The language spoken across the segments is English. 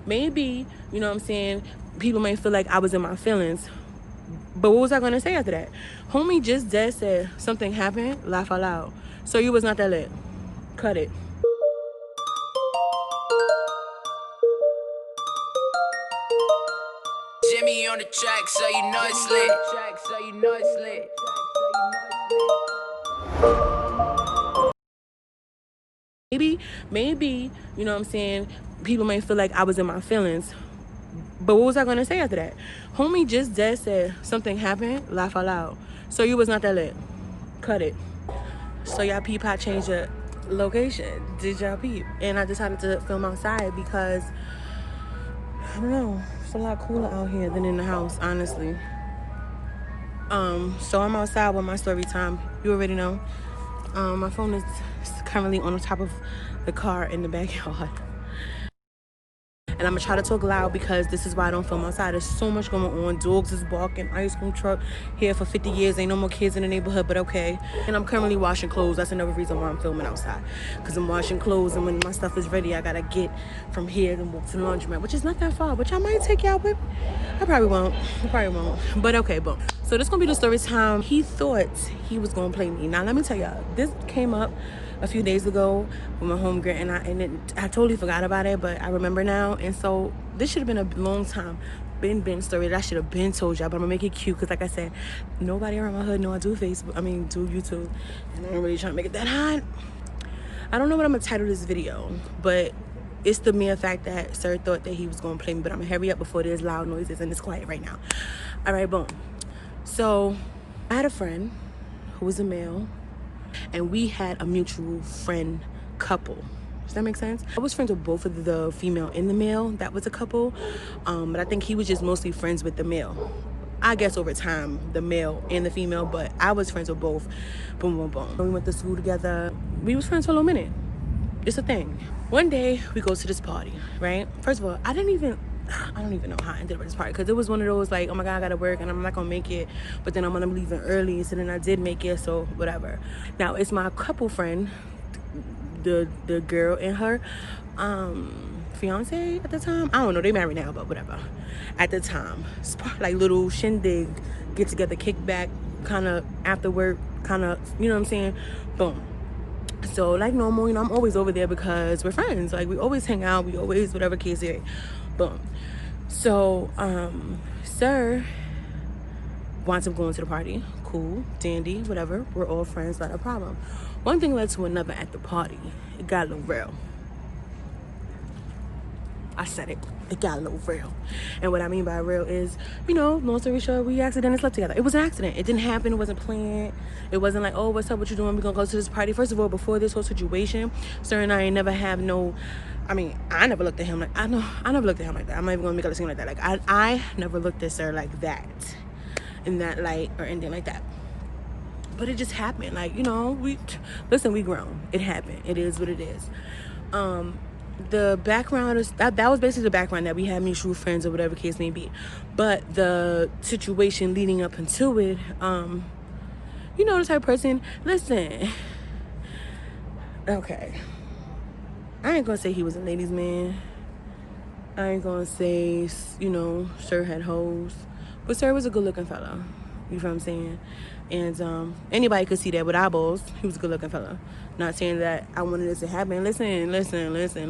Maybe, you know what I'm saying, people may feel like I was in my feelings. But what was I gonna say after that? Homie just dead said something happened, laugh out loud. So you was not that lit. Cut it. Jimmy on the track, so you know it's lit. Maybe, you know what I'm saying, people may feel like I was in my feelings. But what was I gonna say after that? Homie just dead said something happened, laugh out loud. So you was not that lit. Cut it. So y'all peep I changed the location. Did y'all peep? And I decided to film outside because I don't know, it's a lot cooler out here than in the house, honestly. So I'm outside with my story time. You already know. My phone is currently on the top of the car in the backyard. And I'm gonna try to talk loud because this is why I don't film outside. There's so much going on. Dogs is barking, ice cream truck here for 50 years. Ain't no more kids in the neighborhood, but okay. And I'm currently washing clothes. That's another reason why I'm filming outside. Because I'm washing clothes, and when my stuff is ready, I gotta get from here and walk to the laundromat, which is not that far, which I might take y'all with. I probably won't. But okay, boom. So this gonna be the story time. He thought he was gonna play me. Now let me tell y'all, this came up a few days ago with my homegirl, and I totally forgot about it, but I remember now. And so this should have been a long time been story that I should have been told y'all, but I'm gonna make it cute because, like I said, nobody around my hood know I do Facebook. I mean, do YouTube, and I'm really trying to make it that hot. I don't know what I'm gonna title this video, but it's the mere fact that sir thought that he was gonna play me. But I'm gonna hurry up before there's loud noises and it's quiet right now. All right, boom. So I had a friend who was a male, and we had a mutual friend couple. Does that make sense? I was friends with both of the female and the male. That was a couple. But I think he was just mostly friends with the male. I guess over time, the male and the female, but I was friends with both. Boom, boom, boom. We went to school together. We was friends for a little minute. It's a thing. One day, we go to this party, right? First of all, I don't even know how I ended up at this party, because it was one of those like, oh my God, I gotta work and I'm not gonna make it, but then I'm gonna be leaving early, so then I did make it, so whatever. Now, it's my couple friend, the girl and her fiance at the time. I don't know, they married now, but whatever. At the time, like little shindig, get together, kickback, kind of after work, kind of, you know what I'm saying? Boom. So like normal, you know, I'm always over there because we're friends. Like, we always hang out, we always, whatever case is. Boom. So sir winds up going to the party. Cool, dandy, whatever. We're all friends, not a problem. One thing led to another at the party. It got a little real. I said it. It got a little real. And what I mean by real is, you know, long story short, we accidentally slept together. It was an accident. It didn't happen. It wasn't planned. It wasn't like, oh, what's up, what you doing? We're gonna go to this party. First of all, before this whole situation, sir and I ain't never have no, I mean, I never looked at him like, I never looked at him like that. I'm not even gonna make it seem like that. Like, I never looked at sir like that, in that light or anything like that. But it just happened. Like, you know, we grown. It happened. It is what it is. The background is that was basically the background, that we had mutual friends or whatever case may be. But the situation leading up into it, you know, the type of person, listen, okay, I ain't gonna say he was a ladies' man. I ain't gonna say, you know, sir had hoes, but sir was a good looking fella. You know what I'm saying? And anybody could see that with eyeballs. He was a good looking fella. Not saying that I wanted this to happen. Listen,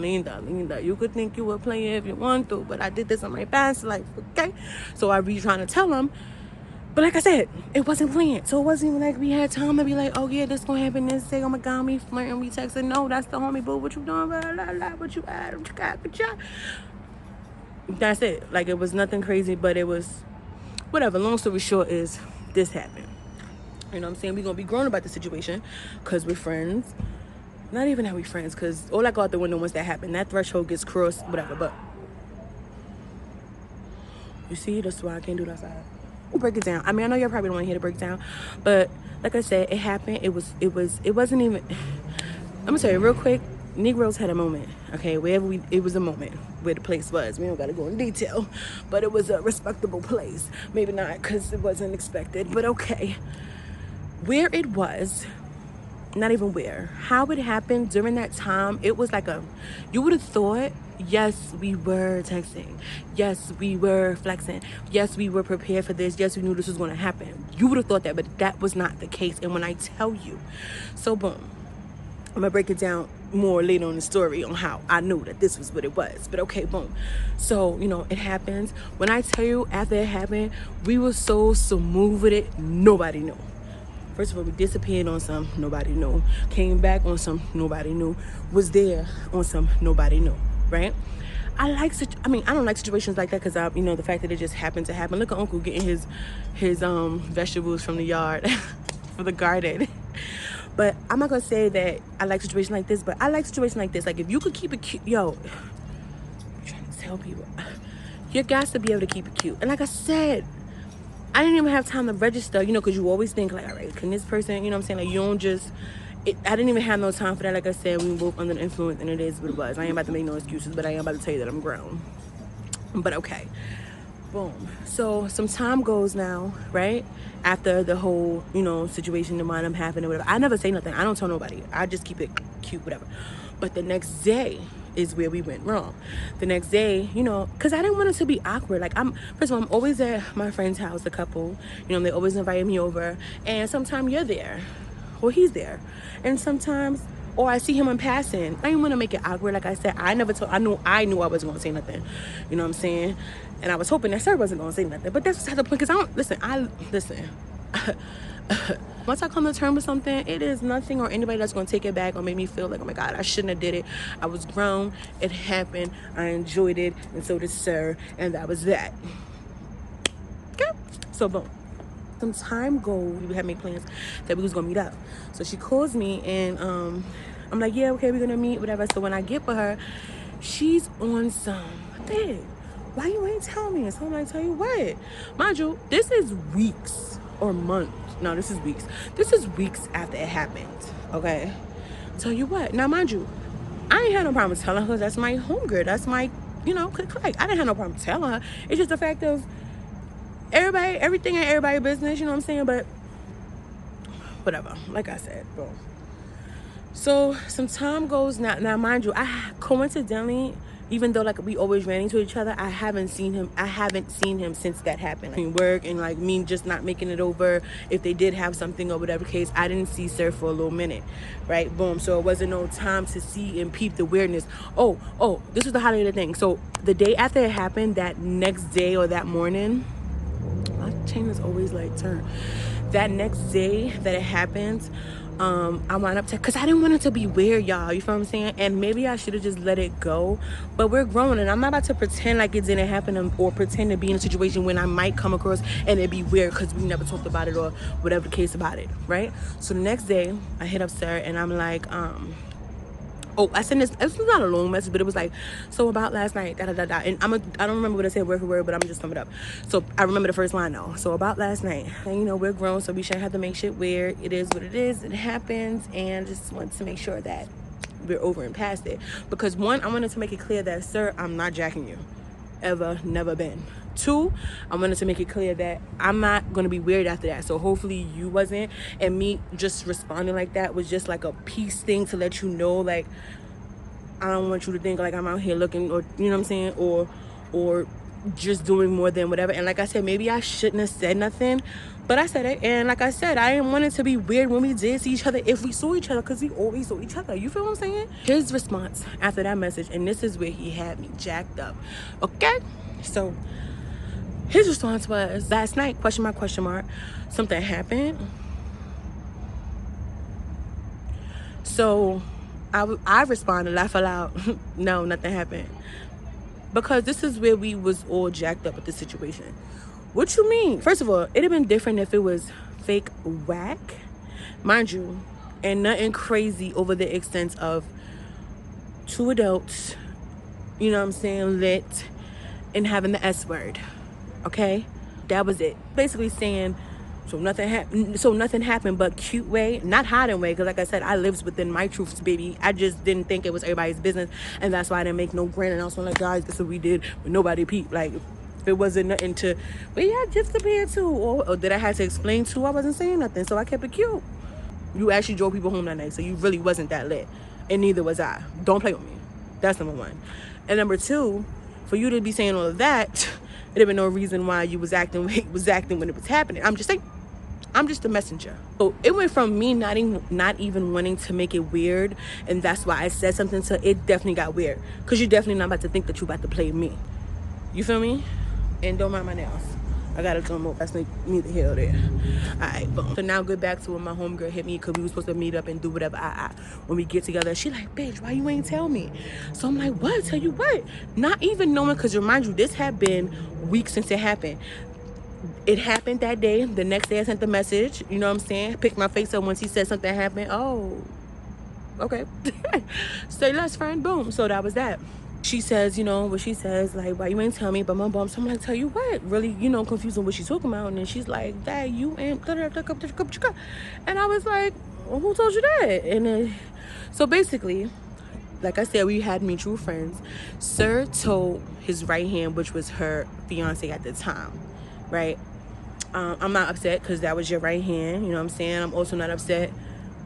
Linda. You could think you were playing if you want to, but I did this on my past life, okay? So I be trying to tell him. But like I said, it wasn't planned. So it wasn't even like we had time to be like, oh yeah, this gonna happen, this say, oh my God, me flirting, we texting. No, that's the homie, boo. What you doing? Blah, blah, blah. What you at? What you got? Good job. That's it. Like, it was nothing crazy, but it was whatever. Long story short is, this happened. You know what I'm saying? We're gonna be grown about the situation because we're friends. Not even that we friends, because all I go out the window once that happened. That threshold gets crossed, whatever. But you see, that's why I can't do that outside. We'll break it down. I mean, I know y'all probably don't want to hear the breakdown, but like I said, it happened. It wasn't even. I'm gonna tell you real quick. Negroes had a moment, okay? It was a moment where the place was. We don't gotta go in detail, but it was a respectable place. Maybe not because it wasn't expected, but okay. Where it was, not even where, how it happened during that time. It was like you would have thought, yes, we were texting, yes, we were flexing, yes, we were prepared for this, yes, we knew this was going to happen. You would have thought that, but that was not the case. And when I tell you, so boom, I'm gonna break it down more later on the story on how I knew that this was what it was. But okay, boom. So, it happens. When I tell you, after it happened, we were so smooth with it, nobody knew. First of all, we disappeared on some, nobody knew. Came back on some, nobody knew. Was there on some, nobody knew, right? I don't like situations like that because the fact that it just happened to happen. Look at Uncle getting his vegetables from the yard, for the garden. But I'm not gonna say that I like situations like this, but I like situations like this. Like if you could keep it cute, I'm trying to tell people, you got to be able to keep it cute. And like I said, I didn't even have time to register, because you always think like, all right, can this person, like you don't just, I didn't even have no time for that. Like I said, we were both under the influence and it is what it was. I ain't about to make no excuses, but I am about to tell you that I'm grown. But okay, boom. So some time goes now, right? After the whole, situation, the mind happened or whatever. I never say nothing. I don't tell nobody. I just keep it cute, whatever. But the next day is where we went wrong. The next day, because I didn't want it to be awkward. Like first of all, I'm always at my friend's house, the couple. They always invite me over. And sometimes you're there, or he's there. And sometimes, or I see him in passing. I didn't want to make it awkward. Like I said, I knew I wasn't going to say nothing. You know what I'm saying? And I was hoping that Sir wasn't going to say nothing. But that's the point, because listen. Once I come to terms with something, it is nothing or anybody that's going to take it back or make me feel like, oh my God, I shouldn't have did it. I was grown. It happened. I enjoyed it. And so did Sir. And that was that. Okay? So boom. Some time goes, we had made plans that we was going to meet up. So she calls me and I'm like, yeah, okay, we're going to meet, whatever. So when I get with her, she's on some, babe, why you ain't tell me? So I'm like, tell you what? Mind you, this is weeks or months. No, this is weeks. This is weeks after it happened, okay? Tell you what. Now, mind you, I ain't had no problem telling her. That's my homegirl. That's my, click. I didn't have no problem telling her. It's just the fact of everything ain't everybody's business, you know what I'm saying? But whatever. Like I said, bro. So some time goes now, mind you, I coincidentally, even though like we always ran into each other, I haven't seen him since that happened. Like work and like me just not making it over. If they did have something or whatever case, I didn't see Sir for a little minute, right? Boom. So it wasn't no time to see and peep the weirdness. Oh, this was the holiday thing. So the day after it happened, that next day or that morning, my chain is always like turn. That next day that it happened, I wound up because I didn't want it to be weird, y'all. You feel what I'm saying? And maybe I should have just let it go. But we're grown, and I'm not about to pretend like it didn't happen or pretend to be in a situation when I might come across and it'd be weird because we never talked about it or whatever the case about it, right? So the next day, I hit up Sir, and I'm like, I sent this. It's not a long message, but it was like, so about last night, da da da da. And I don't remember what I said word for word, but I'm just sum it up. So I remember the first line though. So about last night, and we're grown, so we shouldn't have to make shit weird. It is what it is. It happens, and just want to make sure that we're over and past it. Because one, I wanted to make it clear that, Sir, I'm not jacking you, ever, never been. Two, I wanted to make it clear that I'm not going to be weird after that. So hopefully you wasn't. And me just responding like that was just like a peace thing to let you know, like, I don't want you to think like I'm out here looking, or, you know what I'm saying? Or just doing more than whatever. And like I said, maybe I shouldn't have said nothing, but I said it. And like I said, I didn't want it to be weird when we did see each other, if we saw each other, because we always saw each other. You feel what I'm saying? His response after that message, and this is where he had me jacked up. Okay? So his response was, last night, question mark, something happened. So I responded, laugh aloud, no, nothing happened. Because this is where we was all jacked up with the situation. What you mean? First of all, it'd have been different if it was fake whack, mind you, and nothing crazy over the extent of two adults, you know what I'm saying, lit, and having the S word, okay? That was it. Basically saying, so nothing happened, but cute way, not hiding way, because like I said, I lives within my truths, baby. I just didn't think it was everybody's business, and that's why I didn't make no grand announcement like, guys, this is what we did, but nobody peeped. Like, if it wasn't nothing to, but yeah, just compare to, or that I had to explain to, I wasn't saying nothing, so I kept it cute. You actually drove people home that night, so you really wasn't that lit. And neither was I. Don't play with me. That's number one. And number two, for you to be saying all of that, there been no reason why you was acting when it was happening. I'm just saying, I'm just a messenger. So it went from me not even wanting to make it weird, and that's why I said something, to it definitely got weird. Because you're definitely not about to think that you about to play me. You feel me? And don't mind my nails. I gotta do them up. That's neither here or there. Alright, boom. So now get back to when my homegirl hit me, because we were supposed to meet up and do whatever. When we get together, she like, bitch, why you ain't tell me? So I'm like, what? Tell you what? Not even knowing, because remind you, this had been weeks since it happened. It happened that day. The next day I sent the message. You know what I'm saying? Picked my face up once he said something happened. Oh, okay. Say less, friend. Boom. So that was that. She says, you know, what she says, like, why you ain't tell me? But my bum, so I'm like, tell you what? Really, you know, confused on what she's talking about. And then she's like, Dad, you ain't. And I was like, well, who told you that? And then, so basically, like I said, we had mutual friends. Sir told his right hand, which was her fiance at the time, right? I'm not upset because that was your right hand. You know what I'm saying? I'm also not upset,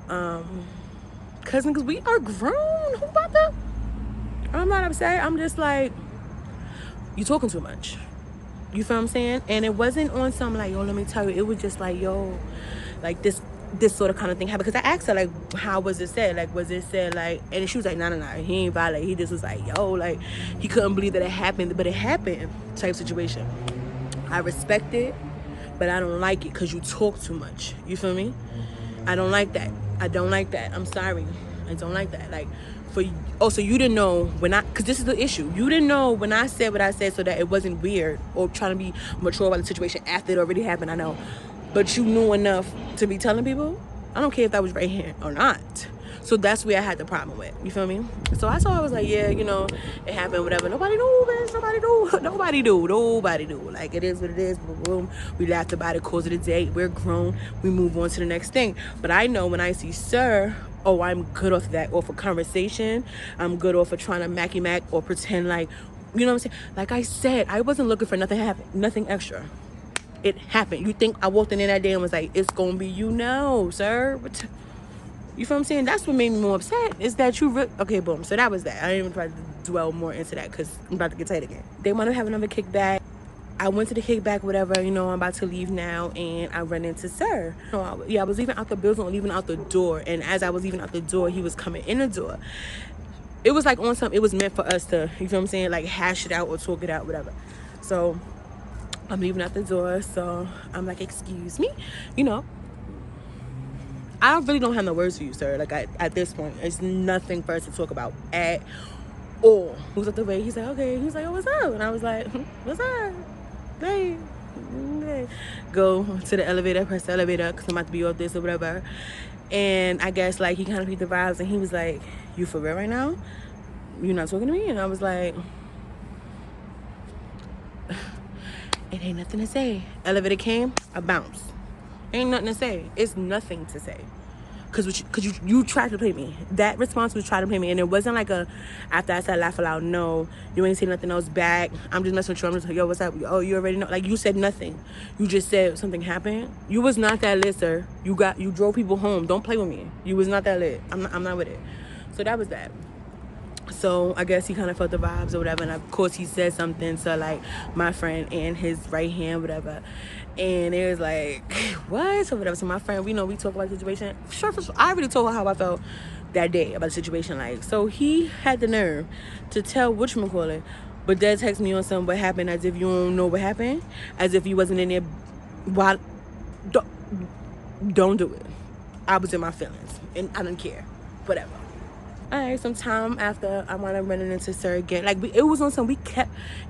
cousin, because we are grown. Who about to? I'm not upset. I'm just like, you talking too much. You feel what I'm saying? And it wasn't on some like, yo, let me tell you. It was just like, yo, like this sort of kind of thing happened. Because I asked her, like, how was it said? Like, was it said, like, and she was like, no, he ain't violate. He just was like, yo, like, he couldn't believe that it happened, but it happened type situation. I respect it, but I don't like it because you talk too much. You feel me? I don't like that. I don't like that. I'm sorry. I don't like that. Like, so you didn't know when because this is the issue. You didn't know when I said what I said, so that it wasn't weird or trying to be mature about the situation after it already happened. I know, but you knew enough to be telling people. I don't care if that was right hand or not. So that's where I had the problem with. You feel me? So I was like, yeah, you know, it happened, whatever. Nobody knew, bitch. Nobody knew. Like, it is what it is. Boom. We laughed about it, cause of the day. We're grown. We move on to the next thing. But I know when I see Sir, oh, I'm good off that, off a conversation. I'm good off of trying to mack or pretend like, you know what I'm saying? Like I said, I wasn't looking for nothing happen, nothing extra. It happened. You think I walked in there that day and was like, it's gonna be you now, sir? You feel what I'm saying? That's what made me more upset, is that you okay, boom. So that was that. I didn't even try to dwell more into that because I'm about to get tight again. They want to have another kickback. I went to the kickback, whatever, you know, I'm about to leave now, and I ran into Sir. I was leaving out the building, leaving out the door, and as I was leaving out the door, he was coming in the door. It was like on something, it was meant for us to, you feel what I'm saying, like hash it out or talk it out, whatever. So I'm leaving out the door, so I'm like, excuse me, you know. I really don't have no words for you, sir. Like, at this point, it's nothing for us to talk about at all. He was at the way, he's like, okay. He was like, oh, what's up? And I was like, what's up? Hey. Go to the elevator, press the elevator, because I'm about to be off this or whatever. And I guess, like, he kind of picked the vibes, and he was like, you for real right now? You not talking to me? And I was like, it ain't nothing to say. Elevator came, I bounced. Ain't nothing to say. It's nothing to say. Cause you tried to play me. That response was try to play me. And it wasn't like after I said laugh aloud, no, you ain't saying nothing else back. I'm just messing with you. I'm just like, yo, what's up? Oh, you already know. Like, you said nothing. You just said something happened. You was not that lit, sir. You drove people home. Don't play with me. You was not that lit. I'm not with it. So that was that. So I guess he kind of felt the vibes or whatever. And of course he said something to like my friend and his right hand, whatever. And it was like, what? Or whatever. So my friend, we talk about the situation. Sure. I already told her how I felt that day about the situation. Like, so he had the nerve to tell whatchamacallit, but then text me on something what happened, as if you don't know what happened, as if you wasn't in there. Why? Don't do it. I was in my feelings and I didn't care. Whatever. All right, some time after, I wound up running into Sir again. Like, it was on some, we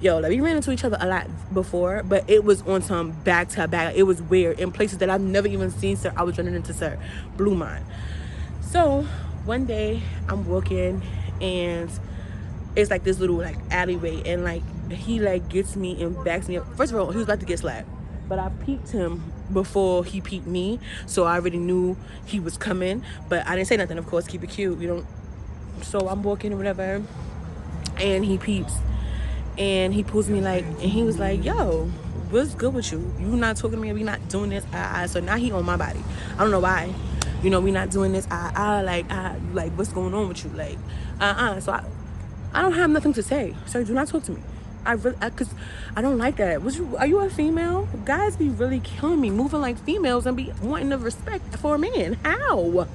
ran into each other a lot before, but it was on some back to back. It was weird. In places that I've never even seen Sir, I was running into Sir. Blew mine. So, one day, I'm walking, and it's like this little, like, alleyway, and, like, he, like, gets me and backs me up. First of all, he was about to get slapped, but I peeked him before he peeked me, so I already knew he was coming, but I didn't say nothing, of course. Keep it cute. You don't. So I'm walking or whatever, and he peeps, and he pulls me, like, and he was like, yo, what's good with you? You not talking to me? We not doing this? So now he on my body. I don't know why. You know, we not doing this. Like, what's going on with you? Like, So I don't have nothing to say. Sir, do not talk to me. Cause I don't like that. Are you a female? Guys be really killing me, moving like females and be wanting the respect for a man. How?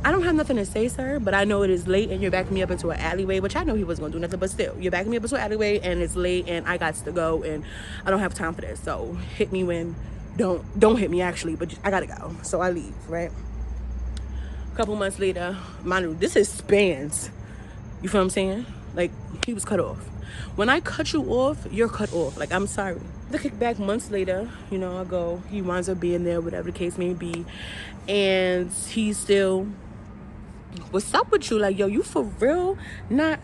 I don't have nothing to say, sir, but I know it is late and you're backing me up into an alleyway, which I know he wasn't gonna do nothing, but still, you're backing me up into an alleyway and it's late and I got to go and I don't have time for this. So hit me when, don't hit me actually, but I gotta go. So I leave, right? A couple months later, this is spans. You feel what I'm saying? Like, he was cut off. When I cut you off, you're cut off. Like, I'm sorry. The kickback months later, you know, I go, he winds up being there, whatever the case may be. And he's still, what's up with you? Like, yo, you for real? Nah,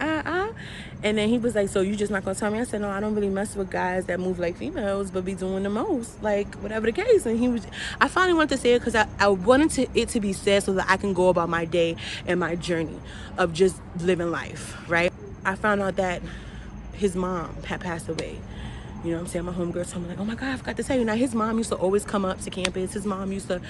And then he was like, so you just not gonna tell me? I said, no, I don't really mess with guys that move like females, but be doing the most, like, whatever the case. And I finally wanted to say it because I wanted it to be said so that I can go about my day and my journey of just living life, right? I found out that his mom had passed away. You know what I'm saying? My homegirl told me, like, oh my God, I forgot to tell you. Now, his mom used to always come up to campus. His mom used to,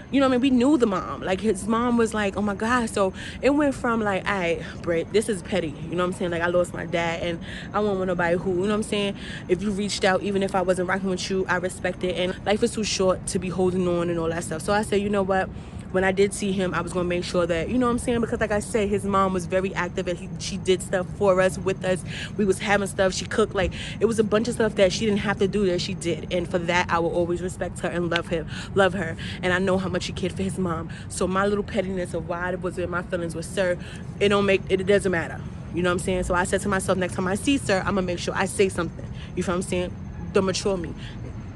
you know what I mean? We knew the mom. Like, his mom was like, oh my God. So it went from like, all right, Brit, this is petty. You know what I'm saying? Like, I lost my dad and I won't want nobody who, you know what I'm saying? If you reached out, even if I wasn't rocking with you, I respect it. And life is too short to be holding on and all that stuff. So I said, you know what? When I did see him, I was going to make sure that, you know what I'm saying? Because like I said, his mom was very active and she did stuff for us, with us. We was having stuff. She cooked. Like, it was a bunch of stuff that she didn't have to do that she did. And for that, I will always respect her and love her. And I know how much she cared for his mom. So my little pettiness of why it was in my feelings was, sir, it doesn't matter. You know what I'm saying? So I said to myself, next time I see sir, I'm going to make sure I say something. You feel what I'm saying? Don't mature me.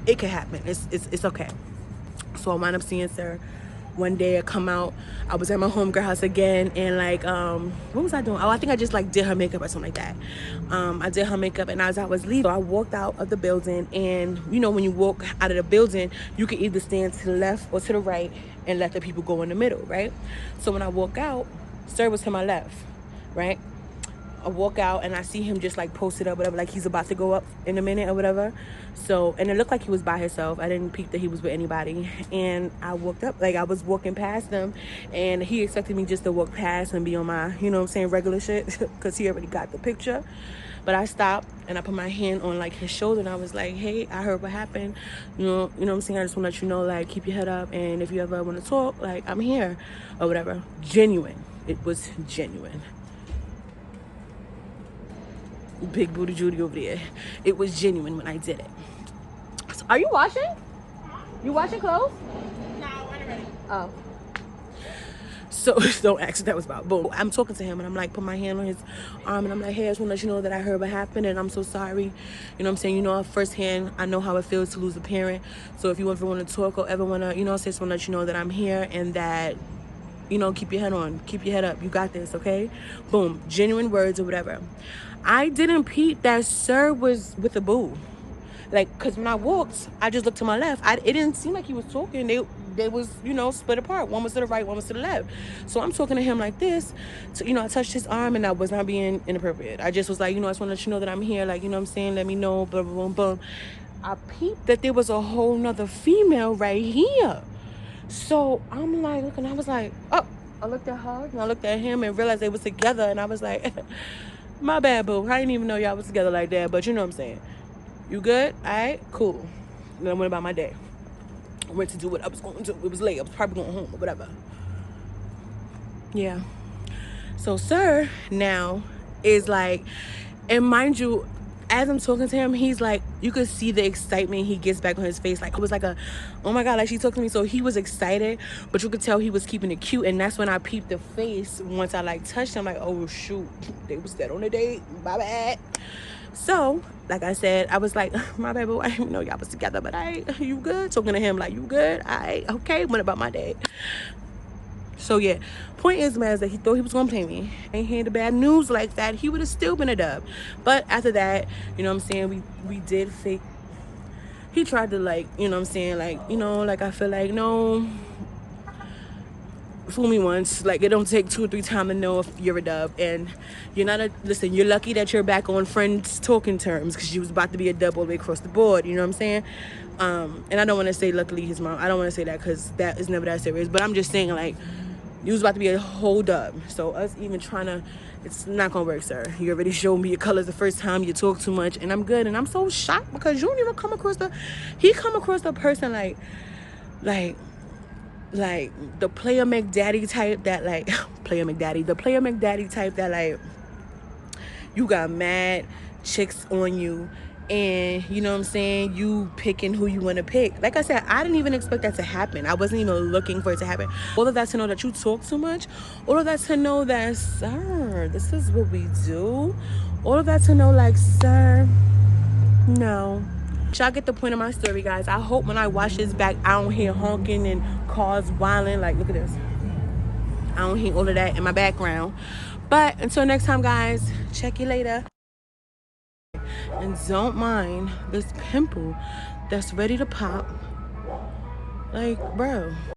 It could happen. It's okay. So I wound up seeing sir. One day I come out, I was at my homegirl house again, and like, what was I doing? Oh, I think I just like did her makeup or something like that. I did her makeup, and as I was leaving, I walked out of the building, and you know, when you walk out of the building, you can either stand to the left or to the right and let the people go in the middle, right? So when I walk out, sir was to my left, right? I walk out and I see him just like posted up, whatever, like he's about to go up in a minute or whatever. So, and it looked like he was by himself. I didn't peep that he was with anybody. And I walked up, like I was walking past him, and he expected me just to walk past and be on my, you know what I'm saying, regular shit, because he already got the picture. But I stopped and I put my hand on like his shoulder and I was like, hey, I heard what happened. You know what I'm saying? I just want to let you know, like, keep your head up, and if you ever want to talk, like, I'm here or whatever. Genuine. It was genuine. Big booty Judy over there. It was genuine when I did it. So, are you washing? You washing clothes? No, I'm ready. Oh. So don't ask what that was about. Boom. I'm talking to him and I'm like, put my hand on his arm and I'm like, hey, I just want to let you know that I heard what happened and I'm so sorry. You know what I'm saying? You know, firsthand, I know how it feels to lose a parent. So if you ever want to talk or ever want to, you know, I just want to let you know that I'm here and that, you know, keep your head on, keep your head up. You got this, okay? Boom. Genuine words or whatever. I didn't peep that sir was with a boo. Like, because when I walked, I just looked to my left. It didn't seem like he was talking. They was, you know, split apart. One was to the right, one was to the left. So I'm talking to him like this. So, you know, I touched his arm and I was not being inappropriate. I just was like, you know, I just want to let you know that I'm here. Like, you know what I'm saying? Let me know, blah, blah, blah, blah. I peeped that there was a whole nother female right here. So I'm like, look, and I was like, oh, I looked at her and I looked at him and realized they was together. And I was like, my bad, boo. I didn't even know y'all was together like that. But you know what I'm saying? You good? All right? Cool. And then I went about my day. I went to do what I was going to do. It was late. I was probably going home or whatever. Yeah. So, sir now is like, and mind you, as I'm talking to him, he's like, you could see the excitement he gets back on his face. Like, it was like a, oh my God, like she talked to me. So he was excited, but you could tell he was keeping it cute. And that's when I peeped the face once I like touched him, like, oh shoot, they was dead on the date, my bad. So, like I said, I was like, my bad, boo, I didn't know y'all was together, but you good? Talking to him like, you good? Okay, went about my day. So yeah, point is, man, is that he thought he was gonna play me. Ain't hear the bad news like that, he would have still been a dub. But after that, you know what I'm saying, we did fake. He tried to, like, you know what I'm saying, like, you know, like, I feel like, no, fool me once. Like, it don't take 2 or 3 times to know if you're a dub. And you're not a, listen, you're lucky that you're back on friends talking terms, because you was about to be a dub all the way across the board. You know what I'm saying? And I don't want to say luckily his mom. I don't want to say that, because that is never that serious. But I'm just saying, like, you was about to be a whole dub. So us even trying to, it's not gonna work, sir. You already showed me your colors the first time. You talk too much, and I'm good. And I'm so shocked because you don't even come across he come across the person like the player McDaddy type that like the player McDaddy type that like you got mad chicks on you, and you know what I'm saying, you picking who you want to pick. Like I said, I didn't even expect that to happen. I wasn't even looking for it to happen. All of that to know that you talk too much. All of that to know that, sir, this is what we do. All of that to know, like, sir, no. Y'all get the point of my story, guys. I hope when I watch this back, I don't hear honking and cars wilding. Like, look at this. I don't hear all of that in my background. But until next time, guys, check you later. And don't mind this pimple that's ready to pop. Like, bro.